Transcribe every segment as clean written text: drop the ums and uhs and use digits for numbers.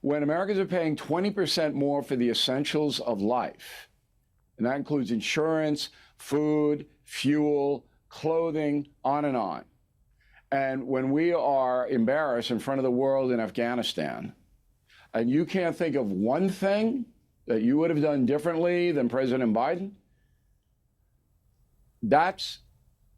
When Americans are paying 20% more for the essentials of life, and that includes insurance, food, fuel, clothing, on and on. And when we are embarrassed in front of the world in Afghanistan, and you can't think of one thing that you would have done differently than President Biden,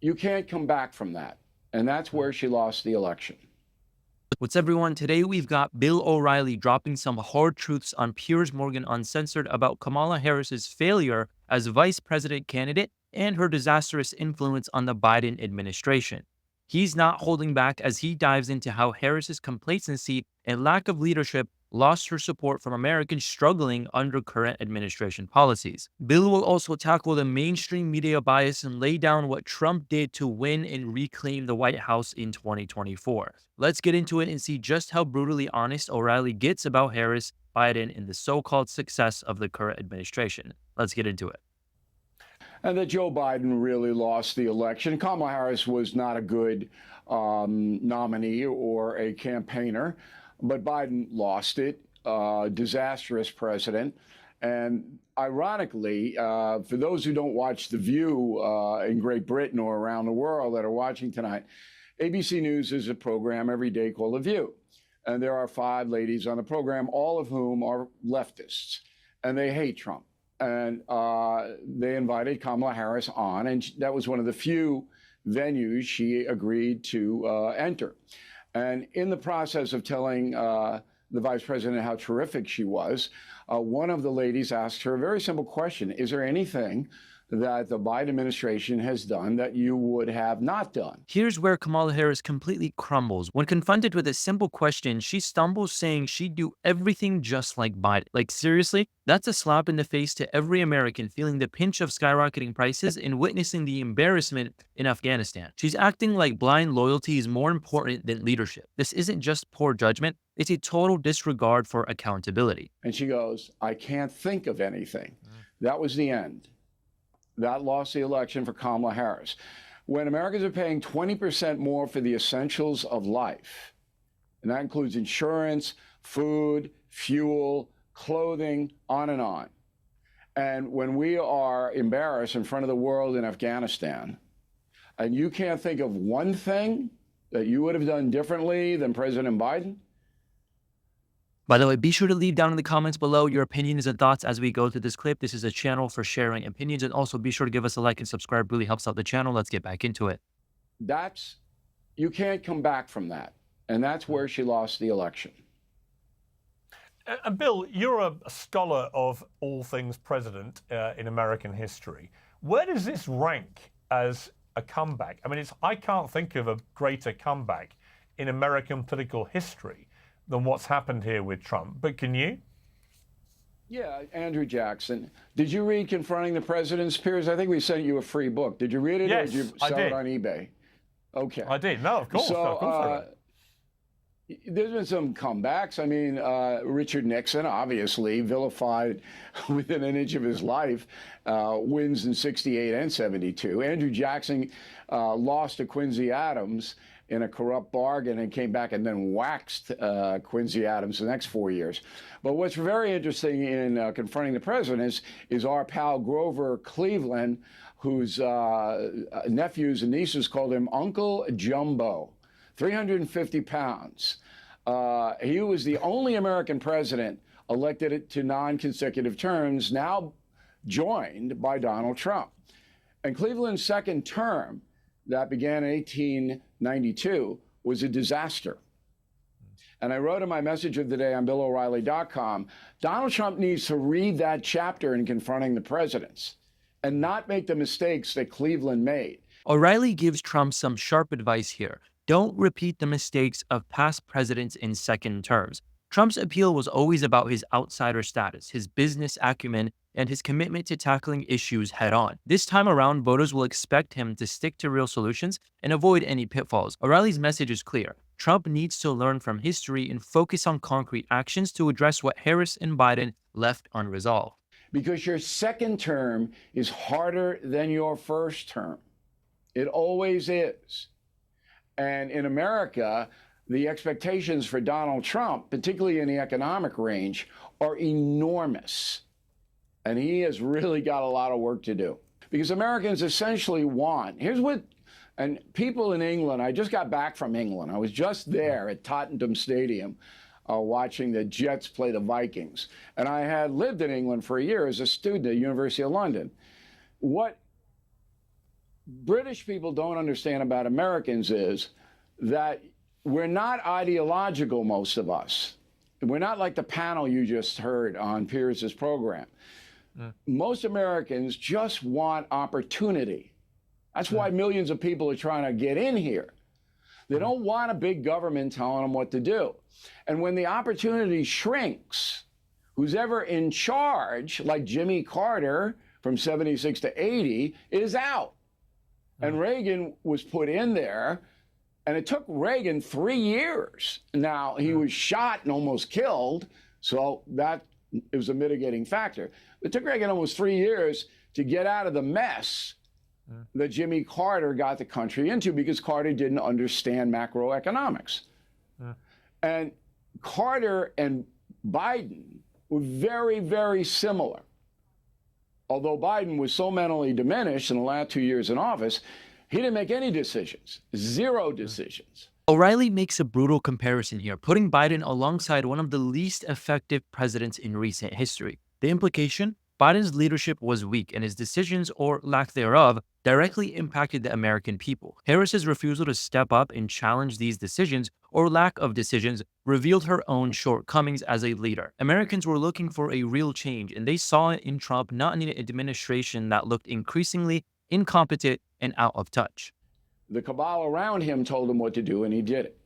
you can't come back from that. And that's where she lost the election. What's everyone? Today we've got Bill O'Reilly dropping some hard truths on Piers Morgan Uncensored about Kamala Harris's failure as vice president candidate and her disastrous influence on the Biden administration. He's not holding back as he dives into how Harris's complacency and lack of leadership lost her support from Americans struggling under current administration policies. Bill will also tackle the mainstream media bias and lay down what Trump did to win and reclaim the White House in 2024. Let's get into it and see just how brutally honest O'Reilly gets about Harris, Biden, and the so-called success of the current administration. Let's get into it. And that Joe Biden really lost the election. Kamala Harris was not a good nominee or a campaigner, but Biden lost it. Disastrous president. And ironically, for those who don't watch The View in Great Britain or around the world that are watching tonight, ABC News is a program every day called The View. And there are 5 ladies on the program, all of whom are leftists, and they hate Trump. And they invited Kamala Harris on, and that was one of the few venues she agreed to enter. And in the process of telling the vice president how terrific she was, one of the ladies asked her a very simple question. Is there anything that the Biden administration has done that you would have not done? Here's where Kamala Harris completely crumbles. When confronted with a simple question, she stumbles saying she'd do everything just like Biden. Like seriously, that's a slap in the face to every American feeling the pinch of skyrocketing prices and witnessing the embarrassment in Afghanistan. She's acting like blind loyalty is more important than leadership. This isn't just poor judgment, it's a total disregard for accountability. And she goes, I can't think of anything. That was the end. That lost the election for Kamala Harris. When Americans are paying 20% more for the essentials of life, and that includes insurance, food, fuel, clothing, on and on. And when we are embarrassed in front of the world in Afghanistan, and you can't think of one thing that you would have done differently than President Biden, by the way, be sure to leave down in the comments below your opinions and thoughts as we go through this clip. This is a channel for sharing opinions, and also be sure to give us a like and subscribe. Really helps out the channel. Let's get back into it. You can't come back from that. And that's where she lost the election. And Bill, you're a scholar of all things president in American history. Where does this rank as a comeback? I mean, I can't think of a greater comeback in American political history than what's happened here with Trump. But can you? Yeah, Andrew Jackson. Did you read Confronting the Presidents, Piers? I think we sent you a free book. Did you read it, yes, or did you sell it on eBay? Okay. I did. No, of course. So, there's been some comebacks. I mean, Richard Nixon, obviously vilified within an inch of his life, wins in 68 and 72. Andrew Jackson lost to Quincy Adams in a corrupt bargain and came back and then waxed Quincy Adams the next 4 years. But what's very interesting in Confronting the Presidents is our pal Grover Cleveland, whose nephews and nieces called him Uncle Jumbo, 350 pounds. He was the only American president elected to non-consecutive terms, now joined by Donald Trump. And Cleveland's second term, that began in 1892, was a disaster. And I wrote in my message of the day on BillO'Reilly.com, Donald Trump needs to read that chapter in Confronting the Presidents and not make the mistakes that Cleveland made. O'Reilly gives Trump some sharp advice here. Don't repeat the mistakes of past presidents in second terms. Trump's appeal was always about his outsider status, his business acumen, and his commitment to tackling issues head-on. This time around, voters will expect him to stick to real solutions and avoid any pitfalls. O'Reilly's message is clear. Trump needs to learn from history and focus on concrete actions to address what Harris and Biden left unresolved. Because your second term is harder than your first term. It always is. And in America, the expectations for Donald Trump, particularly in the economic range, are enormous. And he has really got a lot of work to do. Because Americans essentially want, here's what, and people in England, I just got back from England. I was just there at Tottenham Stadium watching the Jets play the Vikings. And I had lived in England for a year as a student at University of London. What British people don't understand about Americans is that we're not ideological, most of us. We're not like the panel you just heard on Piers's program. Most Americans just want opportunity. That's why millions of people are trying to get in here. They don't want a big government telling them what to do. And when the opportunity shrinks, who's ever in charge, like Jimmy Carter from 76 to 80, is out. And Reagan was put in there, and it took Reagan 3 years. Now, he was shot and almost killed, so that it was a mitigating factor. It took Reagan almost 3 years to get out of the mess that Jimmy Carter got the country into, because Carter didn't understand macroeconomics. And Carter and Biden were very, very similar. Although Biden was so mentally diminished in the last 2 years in office, he didn't make any decisions, zero decisions. O'Reilly makes a brutal comparison here, putting Biden alongside one of the least effective presidents in recent history. The implication? Biden's leadership was weak, and his decisions, or lack thereof, directly impacted the American people. Harris's refusal to step up and challenge these decisions, or lack of decisions, revealed her own shortcomings as a leader. Americans were looking for a real change, and they saw it in Trump, not in an administration that looked increasingly incompetent and out of touch. The cabal around him told him what to do, and he did it.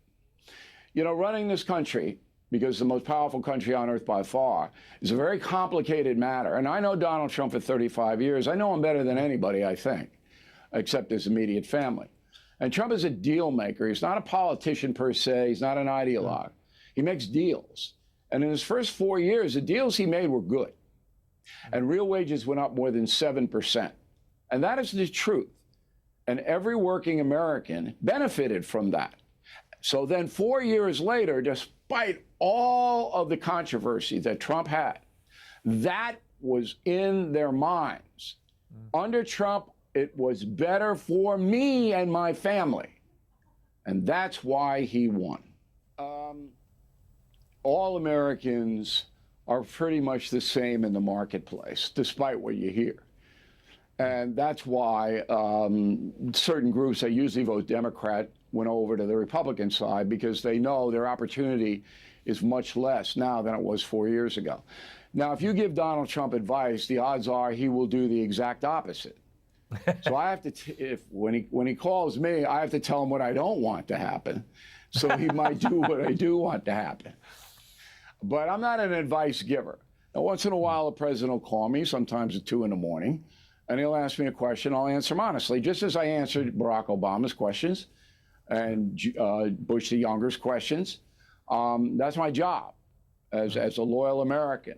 You know, running this country, because the most powerful country on earth by far, is a very complicated matter. And I know Donald Trump for 35 years. I know him better than anybody, I think, except his immediate family. And Trump is a deal maker. He's not a politician per se. He's not an ideologue. He makes deals. And in his first 4 years, the deals he made were good. And real wages went up more than 7%. And that is the truth. And every working American benefited from that. So then 4 years later, despite all of the controversy that Trump had, that was in their minds. Under Trump, it was better for me and my family. And that's why he won. All Americans are pretty much the same in the marketplace, despite what you hear. And that's why certain groups that usually vote Democrat went over to the Republican side, because they know their opportunity is much less now than it was 4 years ago. Now, if you give Donald Trump advice, the odds are he will do the exact opposite. So I have to, when he calls me, I have to tell him what I don't want to happen. So he might do what I do want to happen. But I'm not an advice giver. Now, once in a while, the president will call me, sometimes at 2 in the morning, and he'll ask me a question. I'll answer him honestly, just as I answered Barack Obama's questions and Bush the Younger's questions. That's my job as a loyal American.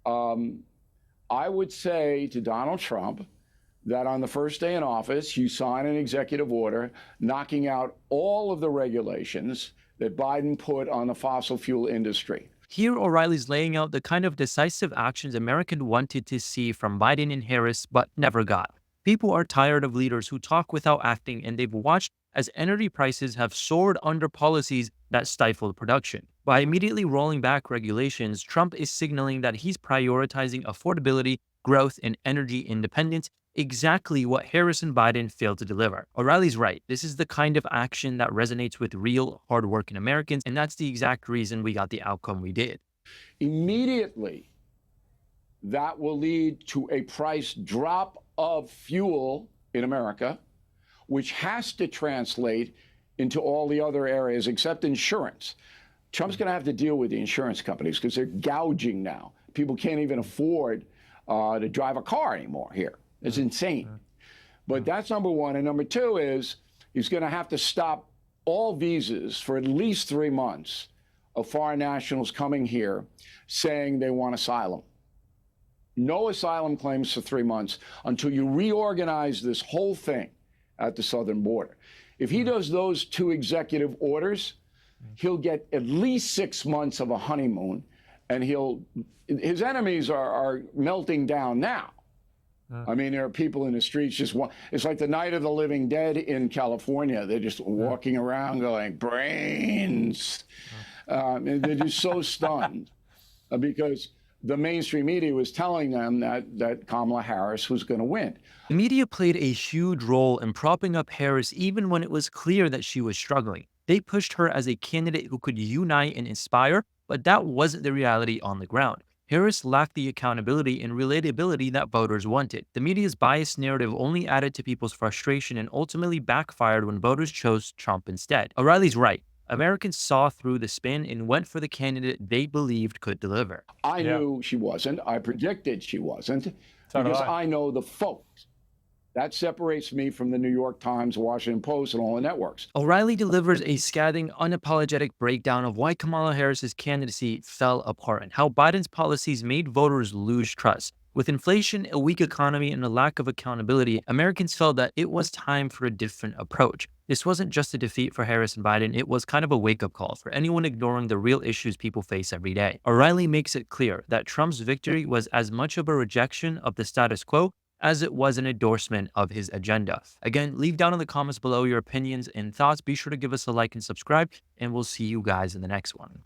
I would say to Donald Trump that on the first day in office, you sign an executive order knocking out all of the regulations that Biden put on the fossil fuel industry. Here, O'Reilly's laying out the kind of decisive actions Americans wanted to see from Biden and Harris, but never got. People are tired of leaders who talk without acting, and they've watched as energy prices have soared under policies that stifled production. By immediately rolling back regulations, Trump is signaling that he's prioritizing affordability, growth, and energy independence, exactly what Harris and Biden failed to deliver. O'Reilly's right. This is the kind of action that resonates with real, hardworking Americans, and that's the exact reason we got the outcome we did. Immediately, that will lead to a price drop of fuel in America, which has to translate into all the other areas except insurance. Trump's going to have to deal with the insurance companies because they're gouging now. People can't even afford to drive a car anymore here. It's insane. But that's number one. And number two is he's going to have to stop all visas for at least 3 months of foreign nationals coming here saying they want asylum. No asylum claims for 3 months until you reorganize this whole thing at the southern border. If he does those 2 executive orders, he'll get at least 6 months of a honeymoon, and his enemies are melting down now. I mean, there are people in the streets it's like the night of the living dead in California. They're just walking around going, brains. They're just so stunned because the mainstream media was telling them that Kamala Harris was going to win. The media played a huge role in propping up Harris even when it was clear that she was struggling. They pushed her as a candidate who could unite and inspire, but that wasn't the reality on the ground. Harris lacked the accountability and relatability that voters wanted. The media's biased narrative only added to people's frustration and ultimately backfired when voters chose Trump instead. O'Reilly's right. Americans saw through the spin and went for the candidate they believed could deliver. I knew she wasn't. I predicted she wasn't So did because I. I know the folks. That separates me from the New York Times, Washington Post, and all the networks. O'Reilly delivers a scathing, unapologetic breakdown of why Kamala Harris's candidacy fell apart and how Biden's policies made voters lose trust. With inflation, a weak economy, and a lack of accountability, Americans felt that it was time for a different approach. This wasn't just a defeat for Harris and Biden, it was kind of a wake-up call for anyone ignoring the real issues people face every day. O'Reilly makes it clear that Trump's victory was as much of a rejection of the status quo as it was an endorsement of his agenda. Again, leave down in the comments below your opinions and thoughts. Be sure to give us a like and subscribe, and we'll see you guys in the next one.